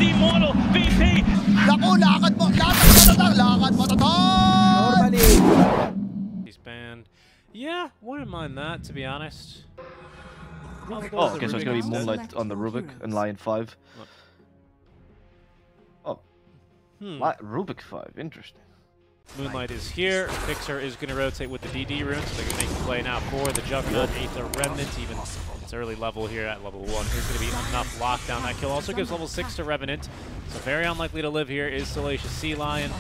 the Immortal VP. Naku, lakad mo Normally. He's banned. Yeah, wouldn't mind that, to be honest. Oh, okay, so it's gonna be Moonlight on the Rubik and Lion 5. Oh. Rubik 5, interesting. Moonlight is here. Fixer is going to rotate with the DD rune, so they're going to make a play now for the Juggernaut. Aether Remnant, even its early level here at level 1 is going to be enough lockdown. That kill also gives level 6 to Revenant, so very unlikely to live here is Salacious Sea Lion.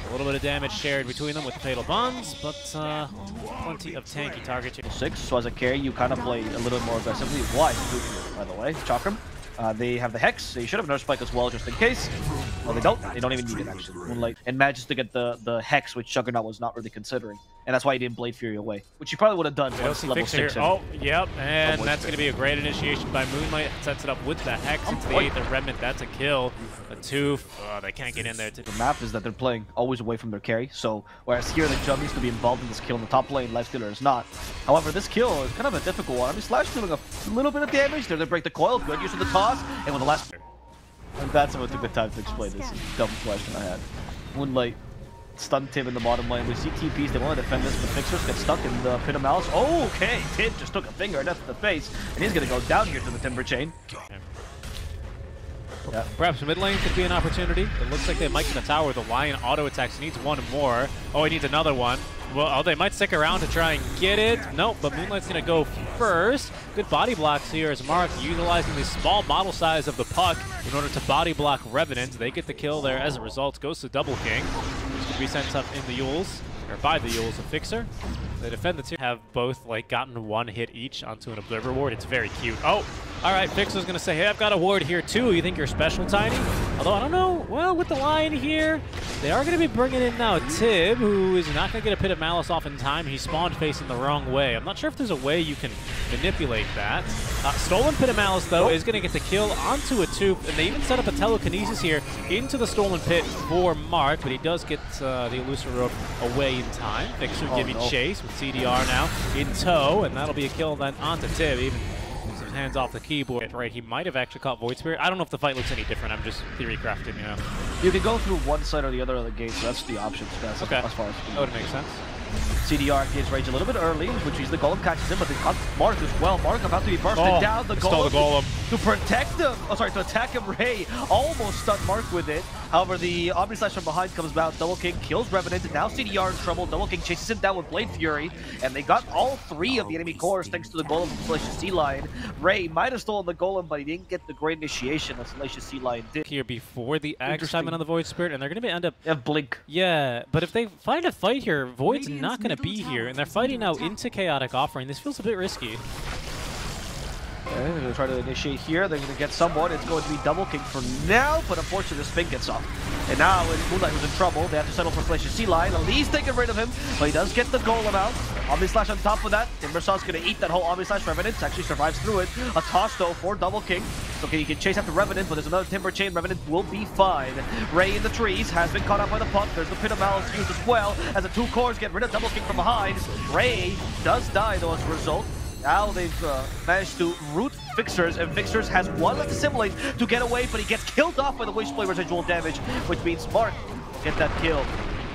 A little bit of damage shared between them with the Fatal Bonds, but plenty of tanky targets. 6, so as a carry, you kind of play a little more aggressively. Why? By the way, Chakram. They have the Hex. They should have Nerf Spike as well, just in case. Well, they don't. They don't even need it, actually. Moonlight and manages to get the Hex, which Juggernaut was not really considering. And that's why he didn't Blade Fury away, which he probably would have done once level 6. Oh, yep. And that's going to be a great initiation by Moonlight. Sets it up with the Hex into the Aether Remnant. That's a kill. A 2. Oh, they can't get in there. The map is that they're playing always away from their carry. So, whereas here the Jug needs to be involved in this kill in the top lane, Lifestealer is not. However, this kill is kind of a difficult one. I mean, Slash doing a little bit of damage. They're going to break the coil. Good use of the toss. And with the last... And that's what took the time to explain this dumb question I had. Moonlight stunned Tib in the bottom lane. We see TPs, they want to defend this, but Fixers get stuck in the Pit of Malice. Oh, okay, Tib just took a finger, that's the face, and he's going to go down here to the Timber Chain. Yeah. Perhaps mid lane could be an opportunity. It looks like they might get a tower. The Lion auto attacks. He needs one more. Oh, he needs another one. Well, they might stick around to try and get it. Nope, but Moonlight's going to go first. Good body blocks here as Mark utilizing the small model size of the puck in order to body block Revenant. They get the kill there as a result. Goes to Double King, which could be sent up in the Yules, or by the Yules of Fixer. They defend the two. Have both like gotten one hit each onto an Observer ward. It's very cute. Oh, all right, Fixer's going to say, hey, I've got a ward here too. You think you're special, Tiny? Although, I don't know. Well, with the Lion here, they are going to be bringing in now Tib, who is not going to get a Pit of Malice off in time. He spawned facing the wrong way. I'm not sure if there's a way you can manipulate that. Stolen Pit of Malice, though, is going to get the kill onto a Tooth, and they even set up a Telekinesis here into the Stolen Pit for Mark, but he does get the Elusive Rope away in time. Fixer giving chase with CDR now in tow, and that'll be a kill then onto Tib, even with his hands off the keyboard. Right, he might have actually caught Void Spirit. I don't know if the fight looks any different. I'm just theory crafting, you know. You can go through one side or the other of the gate, so that's the options. Okay, as far as that would make sense. CDR gives Rage a little bit early, which is the Golem catches him, but they got Mark as well. Mark about to be bursted down. The Golem to protect him. Oh, sorry, to attack him. Ray almost stunned Mark with it. However, the Omni Slash from behind comes out. Double King kills Revenant. Now CDR in trouble. Double King chases him down with Blade Fury, and they got all 3 of the enemy cores thanks to the Golem from Salacious Sea Lion. Ray might have stolen the Golem, but he didn't get the great initiation that Salacious Sea Lion did. Here before the Axe time on the Void Spirit, and they're going to end up... They have Blink. Yeah, but if they find a fight here, Void's not going to be here, and they're fighting now into Chaotic Offering. This feels a bit risky. Okay, they're going to try to initiate here. They're going to get someone. It's going to be Double King for now, but unfortunately this Spin gets off. And now when Moonlight was in trouble, they have to settle for Salacious Sea Lion. At least they get rid of him, but he does get the Golem out. Omni Slash on top of that. Timbersaw's going to eat that whole Omni Slash. Revenant actually survives through it. A toss though for Double King. Okay, he can chase after Revenant, but there's another Timber Chain. Revenant will be fine. Ray in the trees has been caught up by the puck. There's the Pit of Malice used as well as the 2 cores get rid of Double King from behind. Ray does die though as a result. Now they've managed to root Fixers, and Fixers has one left to assimilate to get away, but he gets killed off by the Wishblade residual damage, which means Mark get that kill.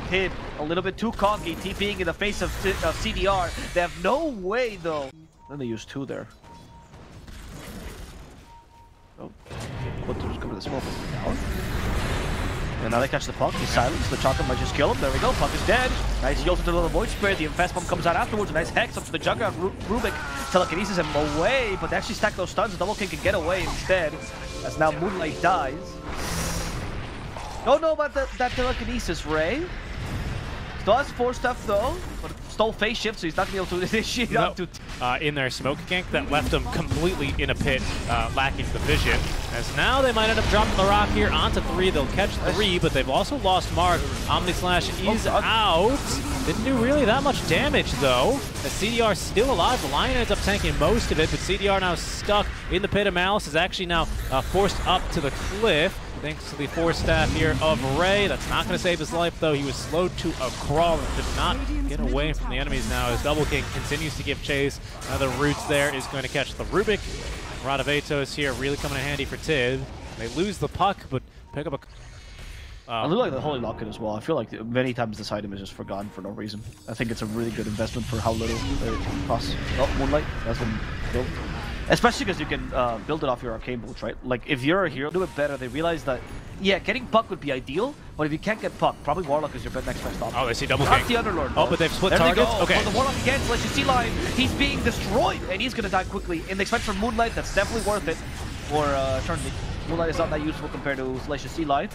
Tib, a little bit too cocky, TPing in the face of CDR. They have no way, though. Then they use 2 there. Oh, what to cover the smoke down. And now they catch the puck. He's silenced. The chocolate might just kill him. There we go. Puck is dead. Nice yields into the Void Spirit. The Infest Bomb comes out afterwards. A nice Hex up to the Juggernaut. Rubik telekinesis him away, but they actually stack those stuns. Double King can get away instead, as now Moonlight dies. Don't know about that telekinesis, Ray. Still has 4 stuff though, but stole phase shift, so he's not going to be able to initiate up to... in their smoke gank that left him completely in a pit, lacking the vision. As now they might end up dropping the rock here onto 3. They'll catch 3, but they've also lost Mark. Omni Slash is out. Didn't do really that much damage though. The CDR still alive. The Lion ends up tanking most of it, but CDR now stuck in the Pit of Malice, is actually now forced up to the cliff. Thanks to the 4 staff here of Ray. That's not going to save his life, though. He was slowed to a crawl and did not get away from the enemies now as Double King continues to give chase. Now the Roots there is going to catch the Rubik. Rod of Atos here really coming in handy for Tib. They lose the puck, but pick up a... I really like the Holy Locket as well. I feel like many times this item is just forgotten for no reason. I think it's a really good investment for how little it costs. Oh, Moonlight has been built. Especially because you can build it off your arcane bolts, right? Like, if you're a hero, do it better. They realize that, yeah, getting puck would be ideal, but if you can't get puck, probably Warlock is your next best option. Oh, they see double king. That's the Underlord. Oh, but they've split there targets? They go. Okay. For the Warlock again, Celestial Sea Lion, he's being destroyed, and he's going to die quickly. In the expense for Moonlight, that's definitely worth it for Eternity. Moonlight is not that useful compared to Celestial Sea Lion.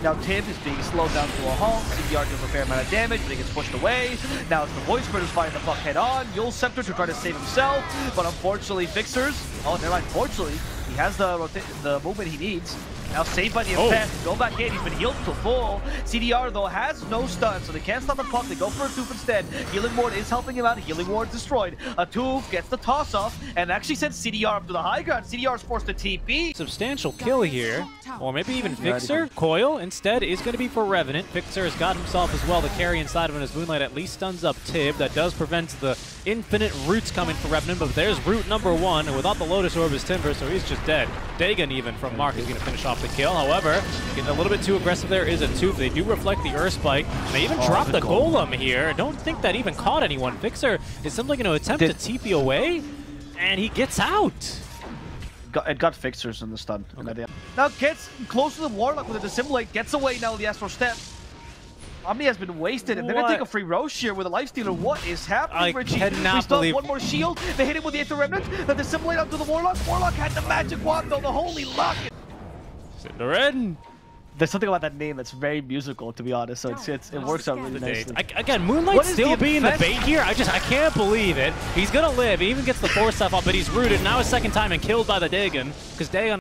Now Tib is being slowed down to a halt. CDR does a fair amount of damage, but he gets pushed away. Now it's the Void Spirit who's fighting the puck head on. Yule Scepter to try to save himself, but unfortunately Fixers, oh, never mind, fortunately, he has the movement he needs. Now saved by the Impet, go back in, he's been healed to full. CDR though has no stun, so they can't stop the puck, they go for a Tooth instead. Healing Ward is helping him out, Healing Ward destroyed. A Tooth gets the toss off, and actually sends CDR up to the high ground. CDR is forced to TP. Substantial kill here, or maybe even Fixer. Coil instead is going to be for Revenant. Fixer has got himself as well the carry inside of him as Moonlight at least stuns up Tib. That does prevent the infinite roots coming for Revenant, but there's root number 1, and without the Lotus Orb is Timber, so he's just dead. Dagon even from Mark is going to finish off the kill. However, getting a little bit too aggressive there is a Tooth. They do reflect the Earth Spike. They even drop the Golem here. Don't think that even caught anyone. Fixer is simply going to attempt to TP away, and he gets out. It got Fixers in the stun. Okay. Now gets close to the Warlock with a Dissimulate, gets away now with the Astral Step. Omni has been wasted, and they're going to take a free Roche here with a Lifestealer. What is happening, Richie? I cannot we still believe... have one more shield. They hit him with the Aether Remnant. The Dissimulate onto the Warlock. Warlock had the magic wand, though. The Holy Lock. Cinderin. There's something about that name that's very musical, to be honest. So it works out really nicely. Again, Moonlight still being the bait here. I can't believe it. He's going to live. He even gets the Force stuff up, but he's rooted. Now his second time and killed by the Dagon. Because Dagon...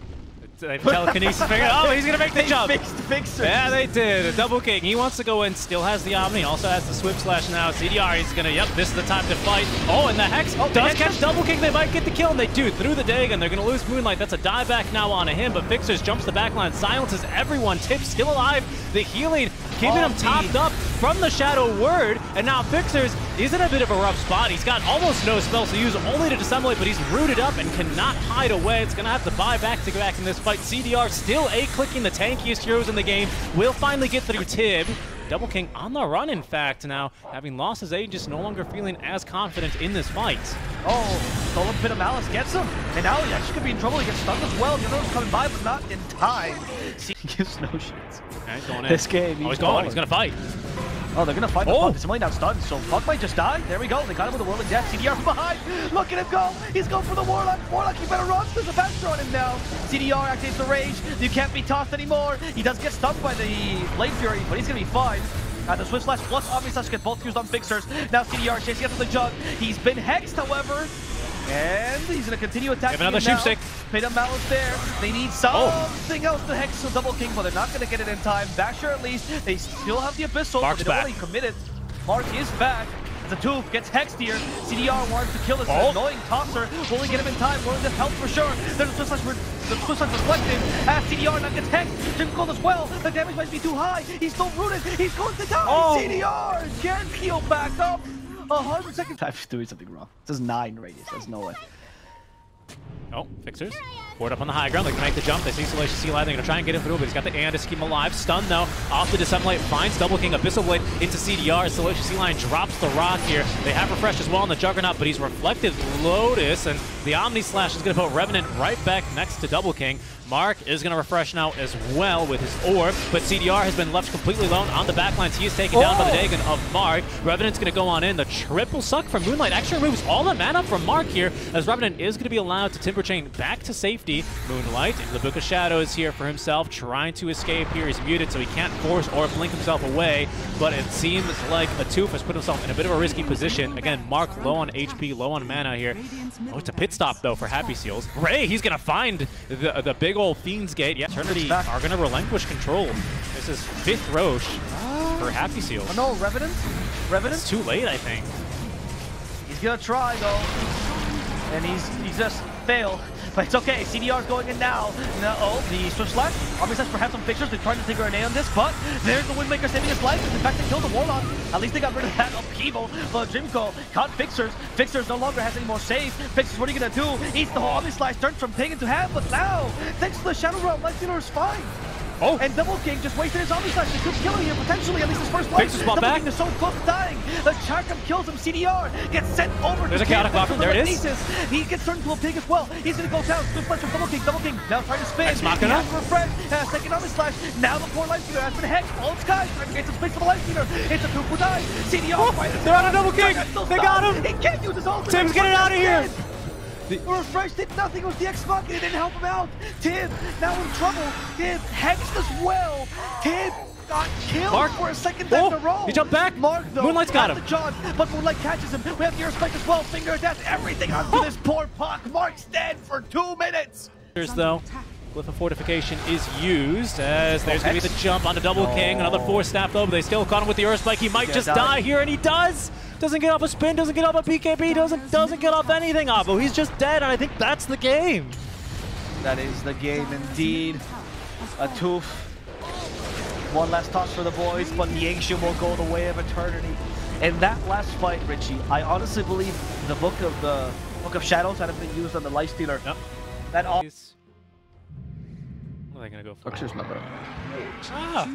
telekinesis figure. Oh, he's gonna make the jump. Fixed Fixers. Yeah, they did. A double king. He wants to go in. Still has the Omni. Also has the Swift Slash now. CDR, he's gonna. Yep, this is the time to fight. Oh, and the Hex does catch double king. They might get the kill, and they do through the Dagon. They're gonna lose Moonlight. That's a dieback now onto him. But Fixers jumps the backline, silences everyone. Tip still alive. The healing keeping him topped up from the Shadow Word, and now Fixers is in a bit of a rough spot. He's got almost no spells to use, only to dissemblate, but he's rooted up and cannot hide away. It's gonna have to buy back to go back in this fight. CDR still A-clicking the tankiest heroes in the game. Will finally get through Tib. Double King on the run, in fact, now. Having lost his A, just no longer feeling as confident in this fight. Oh, Stolen Pit of Malice gets him. And now he actually could be in trouble. He gets stunned as well. The other one's coming by, but not in time. He gives no shits. Okay, going in. This game, he's going. He's going to fight. Oh, they're going to fight the Puck. It's only now stunned, so Puck might just die. There we go. They got him with a Whirling Death. CDR from behind. Look at him go. He's going for the Warlock. Warlock, you better run. There's a Faster on him now. CDR activates the Rage. You can't be tossed anymore. He does get stunned by the Blade Fury, but he's going to be fine. The Swift Slash plus Omni Slash get both used on Fixers. Now CDR chasing after the Jug. He's been hexed, however. And he's going to continue attacking another Sheep Stick. Pit of Malice there. They need something else to hex the Double King, but they're not going to get it in time. Basher at least. They still have the Abyssal. Mark's but they don't back. really commit it. Mark is back. The Tooth gets hexed here. CDR wants to kill this annoying tosser. Will he get him in time? Will he help for sure? There's a Swift Slash reflected. As CDR now gets hexed. Jim Gold as well. The damage might be too high. He's still rooted. He's going to die. CDR can't heal back up. 100 seconds. I'm doing something wrong. It says 9 radius. There's no way. Oh, Fixers. Board up on the high ground. They can make the jump. They see Salacious Sea Lion. They're going to try and get him through, but he's got the Aeon to keep him alive. Stunned though. Off the Dissemblate. Finds Double King. Abyssal Blade into CDR. Salacious Sea Lion drops the rock here. They have refreshed as well on the Juggernaut, but he's reflected Lotus, and the Omni Slash is going to put Revenant right back next to Double King. Mark is going to refresh now as well with his Orb, but CDR has been left completely alone on the backlines. He is taken down by the Dagon of Mark. Revenant's going to go on in. The triple suck from Moonlight actually removes all the mana from Mark here, as Revenant is going to be allowed to Timber Chain back to safety. Moonlight into the Book of Shadows here for himself, trying to escape here. He's muted, so he can't force or blink himself away, but it seems like a Tooth has put himself in a bit of a risky position. Again, Mark low on HP, low on mana here. Oh, it's a pit stop, though, for Happy Seals. Ray, he's going to find the big old Fiend's Gate. Yeah, Eternity are going to relinquish control. This is 5th Roche for Happy Seals. Oh, no, Revenant? Revenant? It's too late, I think. He's going to try, though. And he's just failed. But it's okay. CDR's going in now. The Swift Slash. Obviously, perhaps some fixtures. They're trying to take an A on this, but there's the Windmaker saving his life. In fact, they killed the Warlock. At least they got rid of that upheaval. But Dreamco caught Fixers. Fixers no longer has any more saves. Fixers, what are you gonna do? Eats the whole Omni Slice, turns from pig into half, but now, thanks to the Shadow Realm, Lifestealer is fine. Oh! And Double King just wasted his Omni Slash. He could kill him here, potentially, at least his first life. Double back. King is so close to dying. The Charkham kills him. CDR gets sent over There's to a chaotic weapon. There it is. He gets turned into a pig as well. He's gonna go down. Good flash from Double King. Double King now trying to spin. Ex Machina. For Fred. Second Omni Slash. Now the poor Lifestealer has been hacked. All skies trying to get some space for the Lifestealer. It's a 2 who dies. CDR. They're on a Double King. They got him. He can't use his ultimate. Tim's getting out of here. Refresh did nothing. It was the Ex Machina. It didn't help him out. Tim now in trouble. Tim hexed as well. Tim got killed Mark. for a second time in a row. He jumped back. Mark though. Moonlight's got him. The John, but Moonlight catches him. We have Gearspike as well. Finger of death. Everything onto this poor Puck. Mark's dead for 2 minutes. Though. Glyph of Fortification is used as there's going to be the jump onto Double King. Another 4-snap though, but they still caught him with the Earth Spike. He might just die here, and he does! Doesn't get off a spin, doesn't get off a PKB, doesn't get off anything, Avo. He's just dead, and I think that's the game. That is the game indeed. A tooth. One last toss for the boys, but the Ancient will go the way of eternity. In that last fight, Richie, I honestly believe the Book of Shadows that have been used on the Lifestealer. Yep. That all. What are they going to go for? Picture's not better. Ah,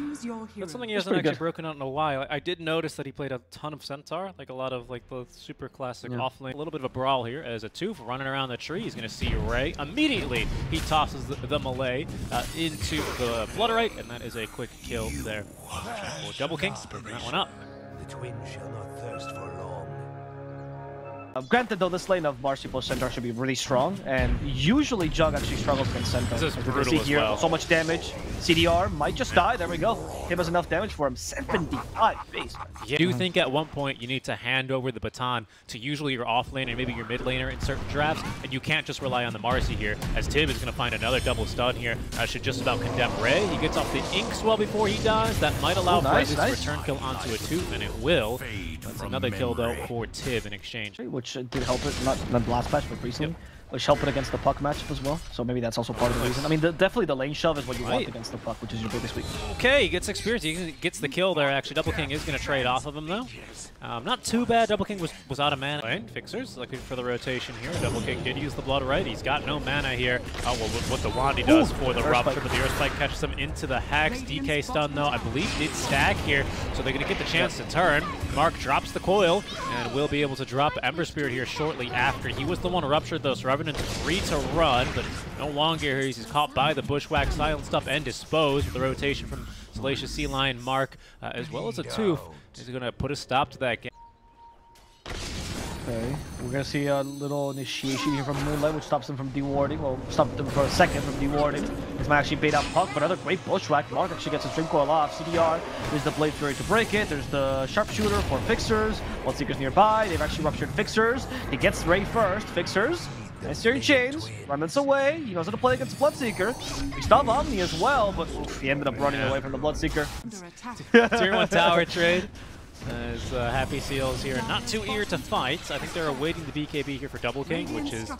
that's something he hasn't actually broken out in a while. I did notice that he played a ton of Centaur, like a lot of like the super classic offlane. A little bit of a brawl here as a Tooth running around the tree. He's going to see Ray. Immediately, he tosses the melee into the Bloodrite, and that is a quick kill there. For Double King, picking that one up. The twin shall not thirst for long. Granted, though, this lane of Marcy plus Centaur should be really strong, and usually Jug actually struggles against Centaur. This is brutal as well. So much damage. CDR might just die. There we go. Him has enough damage for him. 75 base. Yeah. I do think at one point you need to hand over the baton to usually your off lane and maybe your mid laner in certain drafts, and you can't just rely on the Marcy here, as Tib is going to find another double stun here. Should just about condemn Ray. He gets off the Inkswell before he dies. That might allow Bryce to return kill onto a Tooth, and it will. That's another kill, though, for Tib in exchange. Which did help it, not the last patch, but recently. Which helped it against the Puck matchup as well. So maybe that's also part of the reason. I mean, definitely the lane shove is what you want against the Puck, which is your biggest weakness. Okay, he gets experience. He gets the kill there, actually. Double King is going to trade off of him, though. Not too bad. Double King was out of mana. And Fixers looking for the rotation here. Double King did use the Blood right. He's got no mana here. Oh, well, what the Wandy does for the Rupture, but the Earth Spike catches him into the Hex. DK stun, though, I believe did stack here, so they're going to get the chance to turn. Mark drops the coil, and will be able to drop Ember Spirit here shortly after. He was the one who ruptured, though, so Revenant's free to run, but no longer here. He's caught by the Bushwhack, silenced up, and disposed with the rotation from Salacious Sea Lion, Mark, as well as a Tooth. He's going to put a stop to that game. Okay, we're going to see a little initiation here from Moonlight, which stops him from dewarding. Well, stopped him for a second from dewarding. This might actually bait out Puck, but another great Bushwhack. Mark actually gets his Dream Coil off. CDR, there's the Blade Fury to break it. There's the Sharpshooter for Fixers. Bloodseeker's nearby. They've actually ruptured Fixers. He gets Ray first. Fixers. Nice Searing Chains, remnants away. He knows how to play against Bloodseeker. We stop Omni as well, but he ended up running away from the Bloodseeker. Tier 1 tower trade. As Happy Seals here, not too eager to fight. I think they're awaiting the BKB here for Double King, which is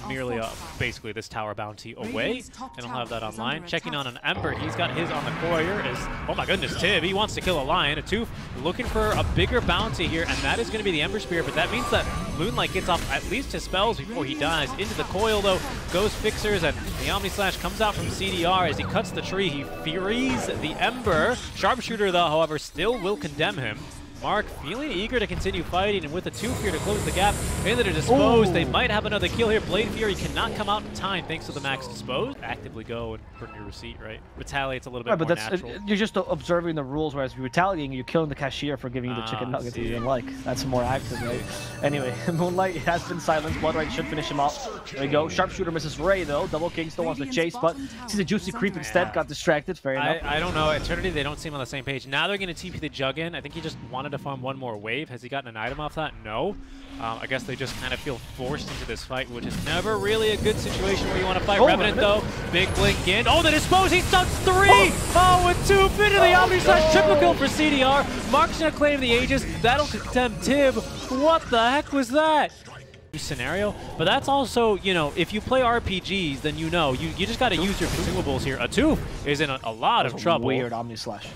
merely basically this tower bounty away. They don't have that online. Checking on an Ember, he's got his on the Courier. Oh my goodness, Tib, he wants to kill a Lion. A Tooth looking for a bigger bounty here, and that is going to be the Ember Spear, but that means that Moonlight gets off at least his spells before he dies. Into the coil, though, goes Fixers, and the Omni Slash comes out from CDR as he cuts the tree. He furies the Ember. Sharpshooter, though, however, still will condemn him. Mark feeling eager to continue fighting, and with a Tooth here to close the gap, and to dispose, they might have another kill here. Blade Fury cannot come out in time thanks to the max dispose. Actively go and put in your receipt, right? Retaliate's a little bit more natural. You're just observing the rules, whereas if you're retaliating, you're killing the cashier for giving you the chicken nuggets you didn't like. That's more active, right? Anyway, Moonlight has been silenced. Bloodrite should finish him off. There we go. Sharpshooter misses Ray, though. Double King still wants to chase, but sees a juicy creep instead. Got distracted. Fair enough. I don't know. Eternity, they don't seem on the same page. Now they're going to TP the Jug in. I think he just wanted to farm one more wave. Has he gotten an item off that? No. I guess they just kind of feel forced into this fight, which is never really a good situation where you want to fight. Revenant, though. Big blink in. Oh, the dispose. He stuns 3! Oh, with 2 into the Omni Slash. Triple kill for CDR. Mark's going to claim the Aegis. That'll condemn Tib. What the heck was that? scenario, but that's also, you know, if you play RPGs, then you know you just got to use your consumables here. Atu is in a lot of trouble. Weird Omni Slash.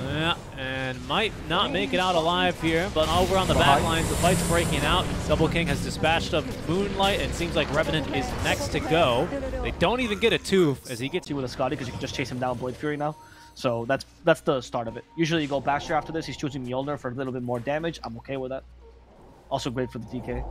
Yeah, and might not make it out alive here, but over on the back lines, the fight's breaking out. Double King has dispatched up Moonlight, and it seems like Revenant is next to go. They don't even get a tooth as he gets you with a Scotty because you can just chase him down Blade Fury now. So that's the start of it. Usually you go Basher after this. He's choosing Mjolnir for a little bit more damage. I'm okay with that. Also great for the DK.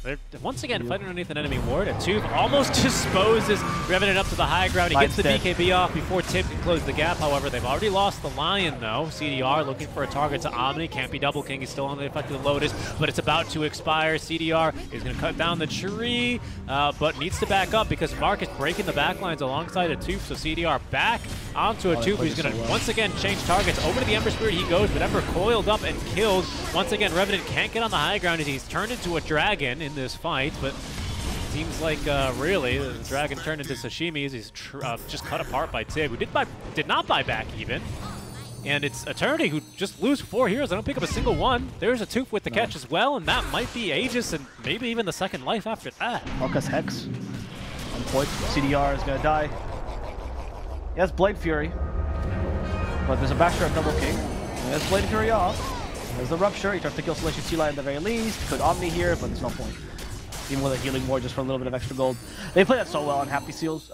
They're once again fighting underneath an enemy ward. A Tube almost disposes Revenant up to the high ground. He gets the BKB off before Tib can close the gap. However, they've already lost the Lion, though. CDR looking for a target to Omni. Can't be Double King. He's still on the effective Lotus, but it's about to expire. CDR is going to cut down the tree, but needs to back up because Mark is breaking the back lines alongside a Tube. So CDR back onto a Tube, who's going to once again change targets. Over to the Ember Spirit he goes, but Ember coiled up and killed. Once again, Revenant can't get on the high ground as he's turned into a dragon in this fight, but seems like really the dragon turned into sashimi as he's just cut apart by Tib, who did not buy back even. And it's Eternity who just lose 4 heroes. They don't pick up a single one. There's a tooth with the catch as well, and that might be Aegis and maybe even the second life after that. Marcus Hex on point. CDR is gonna die. He has Blade Fury, but there's a Basher of Double King. He has Blade Fury off. There's the Rupture. He tries to kill Salacious Sea Lion at the very least. Could Omni here, but there's no point. Even with a healing ward just for a little bit of extra gold. They play that so well on Happy Seals.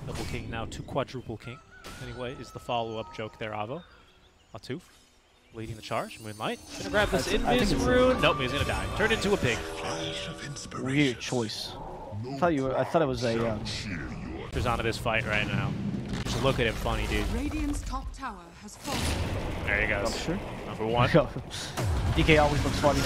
Double King now to Quadruple King. Anyway, is the follow-up joke there, Avo. Atuf leading the charge. Moonlight gonna grab this Invis rune. Nope, he's gonna die. Turned into a pig. Weird choice. I thought it was a. He's onto this fight right now. Just look at him, funny dude. Radiant's top tower has fallen. There he goes. Sure. Number 1. DK always looks funny.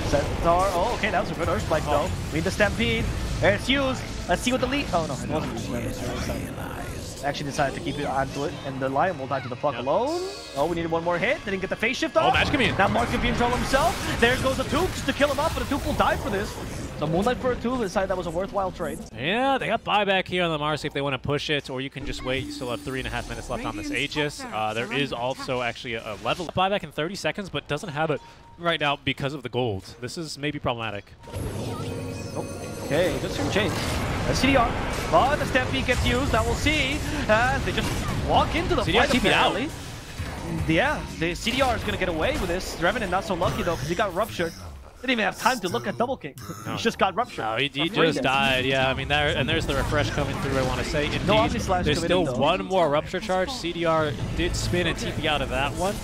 Centaur. Oh, okay, that was a good Earthspike though. We need the Stampede. There it's used. Let's see what the lead. Oh no, it wasn't used. Actually decided to keep it onto it, and the Lion will die to the puck alone. Oh, we needed one more hit. Didn't get the phase shift off. Oh, Magic Commune. Now Mark can be in trouble himself. There goes the Tooth just to kill him up, but the Tooth will die for this. So Moonlight for a Tooth decided that was a worthwhile trade. Yeah, they got buyback here on the Marcy if they want to push it, or you can just wait. You still have 3.5 minutes left on this Aegis. There is also actually a level buyback in 30 seconds, but doesn't have it right now because of the gold. This is maybe problematic. Oh, okay, good turn change. CDR, but the Stampede gets used. Now we'll see. They just walk into the fight apparently. Yeah, the CDR is going to get away with this. Revenant not so lucky though because he got ruptured. Didn't even have time to look at Double King. No. He just got ruptured. No, he just died. Yeah, I mean, there's the refresh coming through, I want to say. Indeed, no Omni Slash there's still though. one more rupture charge. CDR did spin and TP out of that one.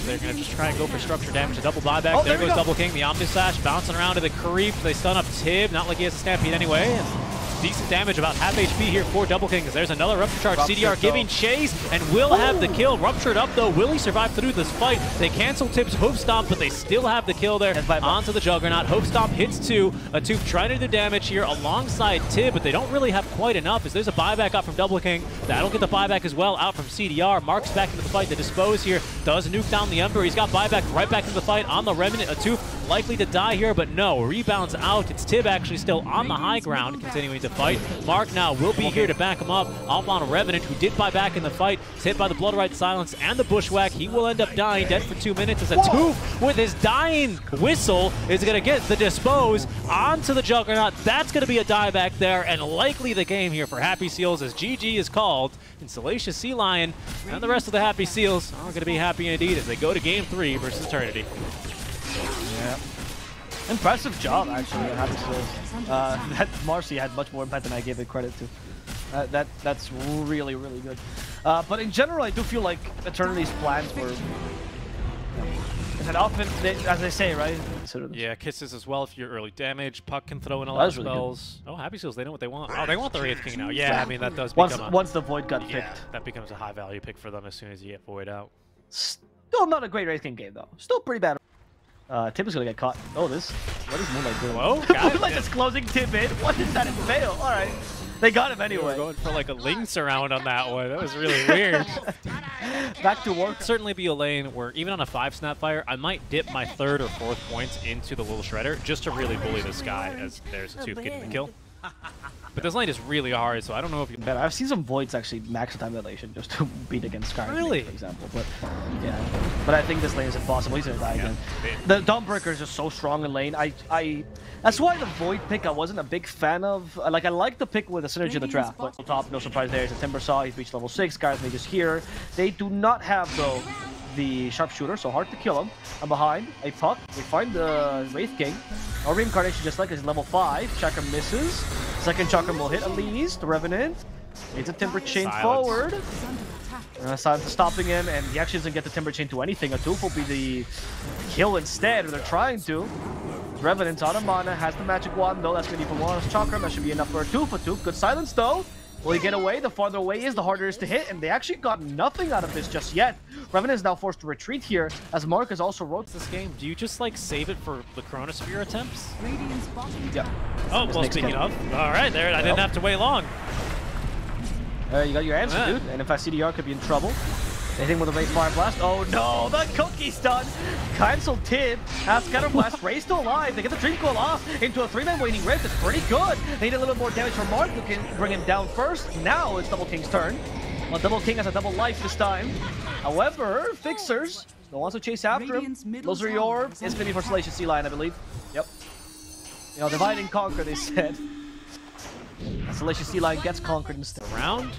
They're going to just try and go for structure damage. A double buyback. Oh, there goes Double King. The Omni Slash bouncing around to the creep. They stun up Tib. Not like he has a Stampede anyway. And decent damage, about half HP here for Double King, because there's another rupture charge. CDR giving chase and will have the kill. Ruptured up though. Will he survive through this fight? They cancel Tib's Hoof Stomp, but they still have the kill there. Onto the Juggernaut. Hoof Stomp hits 2. Atuf trying to do damage here alongside Tib, but they don't really have quite enough as there's a buyback out from Double King. That'll get the buyback as well out from CDR. Mark's back into the fight. The Dispose here does nuke down the Ember. He's got buyback right back into the fight on the Remnant. Atuf likely to die here, but no. Rebounds out. It's Tib actually still on the high ground, continuing to fight. Mark now will be here to back him up. Off on a Revenant, who did buy back in the fight. He's hit by the Bloodright Silence and the Bushwhack. He will end up dying, dead for 2 minutes as Atuf, with his dying whistle, is going to get the Dispose onto the Juggernaut. That's going to be a dieback there, and likely the game here for Happy Seals as GG is called. And Salacious Sea Lion and the rest of the Happy Seals are going to be happy indeed as they go to Game 3 versus Eternity. Yeah. Impressive job, actually, at Happy Seals. That Marcy had much more impact than I gave it credit to. That's really, really good. But in general, I do feel like Eternity's plans were... And often, as they say, right? Yeah, Kisses as well if you're early damage. Puck can throw in a lot of spells. Really Happy Seals, they know what they want. Oh, they want the Wraith King now. Yeah, I mean, that does become once the Void got picked. That becomes a high value pick for them as soon as you get Void out. Still not a great Wraith King game, though. Still pretty bad. Tib is gonna get caught. Oh, what is Moonlight doing? Whoa, Moonlight just closing Tib in. What does that entail? All right, they got him anyway. We're going for like a links around on that one. That was really weird. Back to work. Certainly be a lane where even on a 5 Snapfire, I might dip my 3rd or 4th points into the little Shredder just to really bully this guy as there's a Tooth getting the kill. But this lane is really hard, so I don't know if you Man, I've seen some Voids actually max the time dilation just to beat against Sky, Really? for example. But yeah, but I think this lane is impossible. He's gonna die again. The Dawnbreaker is just so strong in lane. That's why the Void pick I wasn't a big fan of. Like I like the pick with the synergy of the draft. But top, no surprise there. It's a Timber Saw. He's reached level 6. Sky's Mage is here. They do not have though the sharpshooter, so hard to kill him. I'm behind a puck. We find the Wraith King. Our reincarnation just like is level 5. Chakra misses. Second chakra will hit at least. The Revenant needs a Timber Chain forward. Silence is stopping him, and he actually doesn't get the Timber Chain to anything. A Tooth will be the kill instead, or they're trying to. Revenant's out of mana, has the magic wand though. That's gonna be for one chakra. That should be enough for a Tooth. A Tooth, good silence though. Will he get away? The farther away is, the harder it is to hit, and they actually got nothing out of this just yet. Revenant is now forced to retreat here, as Mark has also wrote this game. Do you just like save it for the Chronosphere attempts? Yeah. Oh, well, speaking of. All right, there. I didn't have to wait long. You got your answer, dude. And in fact, CDR could be in trouble. Anything with a Raise Fire Blast? Oh no, the cookie's done! Cancel Tib, has Scatter Blast, Ray's still alive, they get the Dream Coil off into a 3-man Waning Rift. It's pretty good. They need a little bit more damage from Mark, who can bring him down first. Now it's Double King's turn. Well, Double King has a double life this time. However, Fixers still wants to chase after him. Illusory Orb is going to be for Salacious Sea Lion, I believe. Yep. You know, divide and conquer, they said. Salacious Sea Lion gets conquered instead. Around.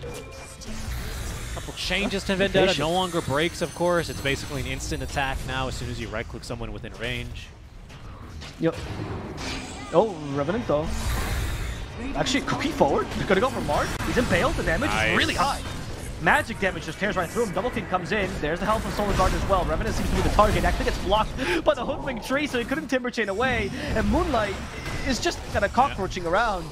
Couple changes to Vendetta. No longer breaks, of course. It's basically an instant attack now as soon as you right-click someone within range. Yep. Oh, Revenant though. Actually, cookie forward. They're gonna go for Mark. He's impaled. The damage is really high. Magic damage just tears right through him. Double King comes in. There's the help of Solar Guard as well. Revenant seems to be the target. Actually gets blocked by the Hoodwink Tree, so he couldn't Timber Chain away. And Moonlight is just kind of cockroaching around.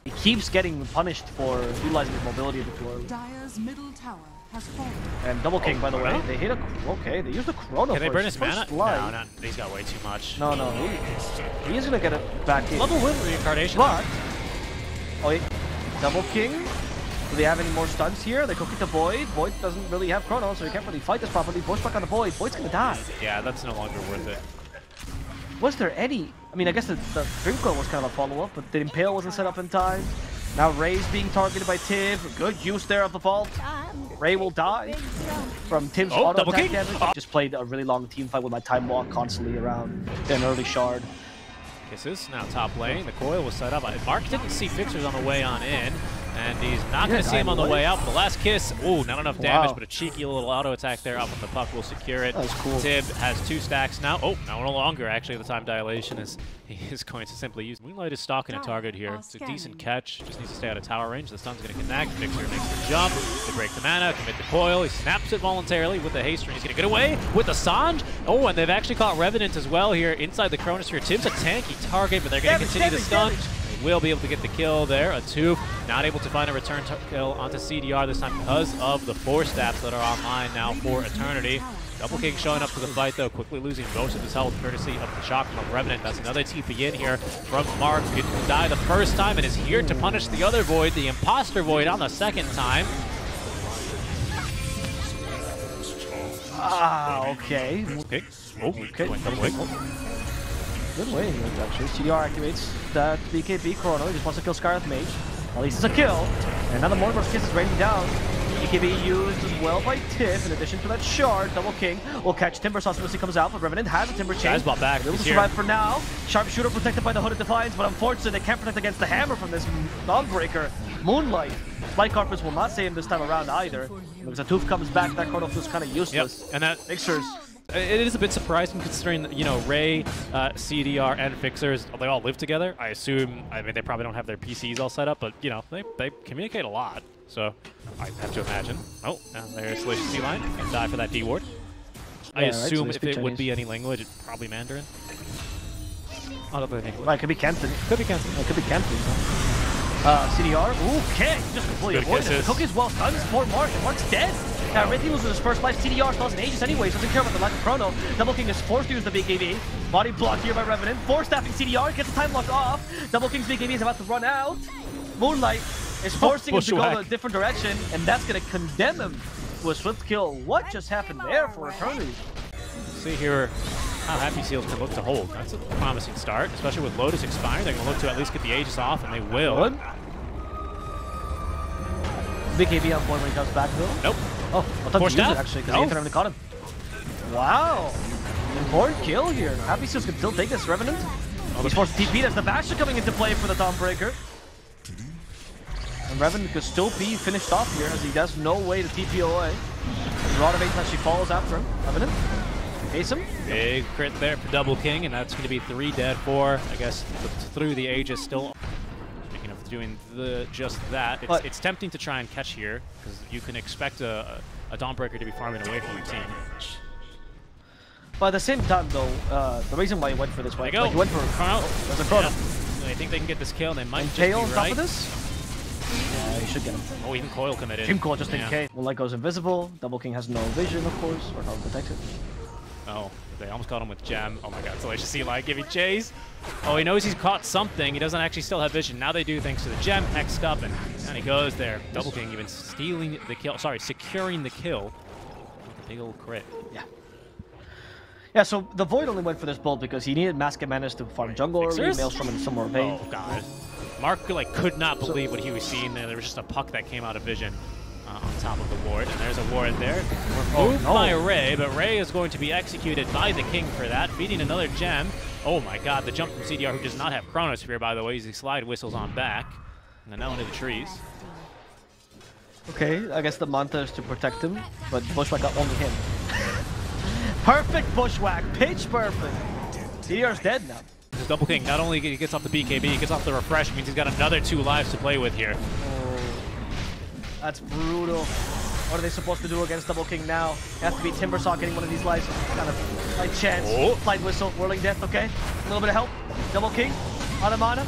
He keeps getting punished for utilizing his mobility before. Dire's middle tower has fallen. And Double King, by the way, they hit a... Okay, they used a Chrono. Can they burn his mana? Life. No, he's got way too much. No, he is gonna get it back in. Level 1 reincarnation. But... Oh, wait. Double King. Do they have any more stuns here? They cook it to Void. Void doesn't really have Chrono, so he can't really fight this properly. Void's back on the Void. Void's gonna die. Yeah, that's no longer worth it. Was there any... I mean, I guess the Dream Coil was kind of a follow-up, but the Impale wasn't set up in time. Now Ray's being targeted by Tib. Good use there of the vault. Ray will die from Tib's auto attack damage. I just played a really long team fight with my time walk constantly around an early shard. Kisses now top lane. The coil was set up. Mark didn't see Fixers on the way on in, and he's not going to see him on the way out. The last kiss, ooh, not enough damage, but a cheeky little auto attack there up on the puck will secure it. That was cool. Tib has 2 stacks now. Oh, no longer actually. The time dilation is he is going to simply use. Moonlight is stalking a target here. It's a decent catch. Just needs to stay out of tower range. The stun's going to connect. Fixer makes the jump. They break the mana, commit the coil. He snaps it voluntarily with the haste ring. He's going to get away with the Sanj. Oh, and they've actually caught Revenant as well here inside the Chronosphere. Tib's a tanky target, but they're going to continue the stun. They will be able to get the kill there. A 2, not able to find a return kill onto CDR this time because of the 4 stats that are online now for Eternity. Double King showing up to the fight though, quickly losing most of his health courtesy of the shock from Revenant. That's another TP in here from Mark. Didn't die the first time and is here to punish the other Void, the Imposter Void, on the second time. Ah, okay. Okay. Oh, okay. Good way, actually. CDR activates that BKB Chrono. He just wants to kill Scarlet Mage. At least it's a kill. And now the Mortimer's Kiss is raining down. BKB used as well by Tib. In addition to that shard, Double King will catch Timber Sauce once he comes out, but Revenant has a Timber Chain. Guys bought back. Able to survive for now. Sharpshooter protected by the Hooded Defiance, but unfortunately they can't protect against the hammer from this Dawnbreaker. Moonlight. Flight Carpets will not save him this time around either. Because the Tooth comes back, that Chrono feels kind of useless. Yep. And that Fixers. It is a bit surprising considering that, you know, Ray, CDR, and Fixers, they all live together. I assume, I mean, they probably don't have their PCs all set up, but, you know, they communicate a lot. So, I have to imagine. Oh, and there's Salacious Sea Lion. Can die for that D-ward. I assume right, so if it would be any language, it's probably Mandarin. Oh, well, it could be Canton. Could be Canton. It could be Canton. CDR. Okay, just completely avoided it. The Cookie's well done. For Mark, and Mark's dead. Now, Ridley loses his first life. CDR still has an Aegis anyways. Doesn't care about the lack of Chrono. Double King is forced to use the BKB. Body blocked here by Revenant. 4-staffing CDR. Gets the time locked off. Double King's BKB is about to run out. Moonlight is forcing him to go in a different direction. And that's going to condemn him to a swift kill. What just happened there for Eternity? See here. how Happy Seals can look to hold. That's a promising start, especially with Lotus expiring. They're going to look to at least get the Aegis off, and they will. Good. BKB on point when he comes back, though. Nope. Oh, I thought he used out. it, actually, because he finally caught him. Wow. Important kill here. Happy Seals can still take this Revenant. He's forced to TP. There's the Bastion coming into play for the Dawnbreaker. And Revenant could still be finished off here, as he has no way to TP away. Rod of Eight actually follows after him. Revenant. Ace him. Big crit there for Double King, and that's going to be 3 dead, 4, I guess, through the Aegis still. Speaking of doing just that, it's tempting to try and catch here, because you can expect a Dawnbreaker to be farming away from your team. But at the same time, though, the reason why he went for this way, like he went for Chrono. There's a Chrono. Yeah. I think they can get this kill. They might Impale just be on top right. of this? Yeah, he should get him. Oh, even Coil committed. Team Coil just in case. Moonlight goes invisible. Double King has no vision, of course, or no detected. Oh, they almost got him with Gem. Oh my god, Salacious Sea Lion giving chase. Oh, he knows he's caught something. He doesn't actually still have vision. Now they do thanks to the Gem. Hexed up, and he goes there. Double King even stealing the kill. Sorry, securing the kill. With a big old crit. Yeah. Yeah, so the Void only went for this build because he needed Mask and Menace to farm jungle or Maelstrom and some more Vayne. Oh god. Mark could not believe what he was seeing there. There was just a puck that came out of vision on top of the ward, and there's a ward there. Moved by Ray, but Ray is going to be executed by the King for that, feeding another Gem. Oh my god, the jump from CDR, who does not have Chronosphere, by the way. He slide whistles on back, and then now into the trees. Okay, I guess the Manta is to protect him, but Bushwhack got only him. Perfect Bushwhack, pitch perfect. CDR's dead now. This Double King, not only he gets off the BKB, he gets off the refresh, means he's got another 2 lives to play with here. That's brutal. What are they supposed to do against Double King now? It has to be Timbersaw getting one of these lives. Kind of light chance. Flight Whistle, Whirling Death, okay. A little bit of help. Double King, out of mana.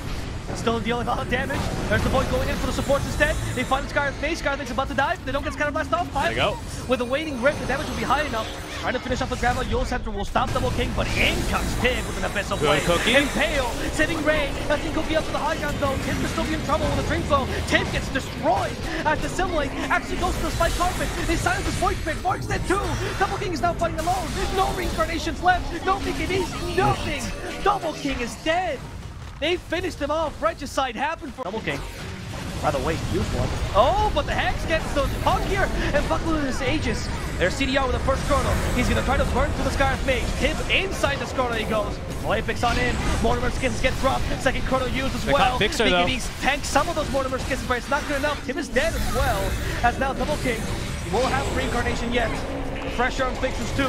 Still dealing a lot of damage. There's the Void going in for the supports instead. They find Scar's face. Scar's about to die. They don't get Scar Blast off. There you go. With a waning Rip, the damage will be high enough. Trying to finish off with Grandma. Yule Scepter will stop Double King, but in comes Tim with an Abyssal Blade. Impale, sitting Ray. Nothing Cookie up to the high ground though. Tim is still be in trouble with a Dream Flow. Tim gets destroyed as the Simulate actually goes to the Spike Carpet. They silence the Void Spit. Mark's dead too. Double King is now fighting alone. No reincarnations left. No BKBs. Nothing. Double King is dead. They finished him off. Righteous side happened for Double King. By the way, use one. Oh, but the Hex gets the Punk here and buckle in his Aegis. There's CDR with the first Chrono. He's gonna try to burn through the Scar's Mage. Tim inside the Chrono he goes. Apex on in. Mortimer skins get dropped. Second Chrono used as well. BKBs tank some of those Mortimer skins, but it's not good enough. Tim is dead as well. As now Double King. He won't have reincarnation yet. Pressure on fixes too.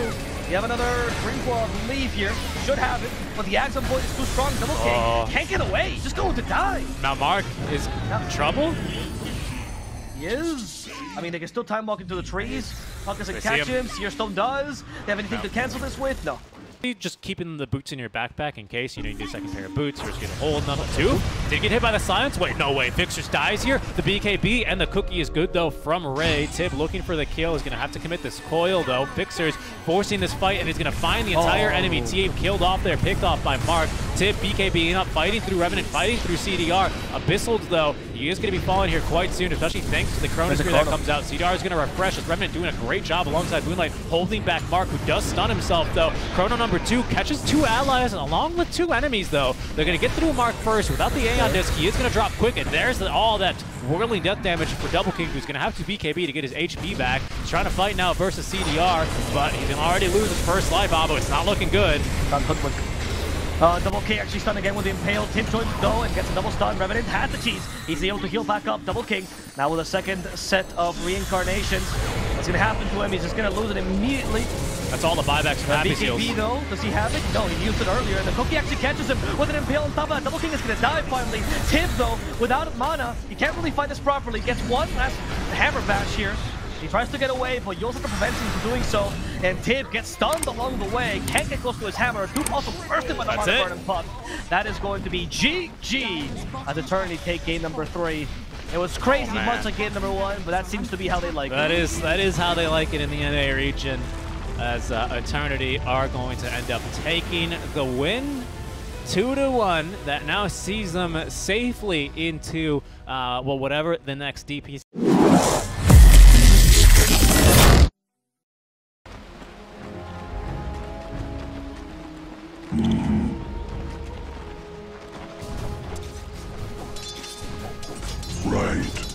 You have another Dreamfall, I believe, here. Should have it, but the Axon Void is too strong. Double King can't get away. He's just going to die. Now Mark is in trouble. He is. I mean, they can still time walk into the trees. Puck doesn't catch him. Searstone does. They have anything to cancel this with? No. Just keeping the boots in your backpack in case, you know, you need a second pair of boots, or just get a hold, another 2. Did get hit by the silence? Wait, no way. Fixers dies here. The BKB and the cookie is good, though, from Ray. Tib looking for the kill. Is going to have to commit this coil, though. Fixers forcing this fight, and he's going to find the entire enemy team killed off there, picked off by Mark. Tib BKBing up, fighting through Revenant, fighting through CDR. Abyssal, though, he is going to be falling here quite soon, especially thanks to the Chronosphere that comes out. CDR is going to refresh, as Revenant doing a great job alongside Moonlight, holding back Mark, who does stun himself, though. Chrono number 2 catches 2 allies, and along with 2 enemies, though. They're going to get through Mark first without the Aeon Disc. He is going to drop quick, and there's all that whirling death damage for Double King, who's going to have to BKB to get his HP back. He's trying to fight now versus CDR, but he's going to already lose his first life, Avo. It's not looking good. Double King actually stunned again with the Impale. Tim joins though and gets a double stun. Revenant has the cheese. He's able to heal back up. Double King now with a second set of reincarnations. What's going to happen to him? He's just going to lose it immediately. That's all the buybacks from Happy Seals. BKB though, does he have it? No, he used it earlier, and the cookie actually catches him with an Impale on top of that. Double King is going to die finally. Tim though, without mana, he can't really fight this properly. Gets one last hammer bash here. He tries to get away, but you also have to prevent him from doing so. And Tib gets stunned along the way. Can't get close to his hammer. Duke also bursted by the Mana Burn and Puck. That is going to be GG as Eternity take game number 3. It was crazy, much like game number 1, but that seems to be how they like it. That is how they like it in the NA region, as Eternity are going to end up taking the win. 2-1. That now sees them safely into, well, whatever the next DPC. Right.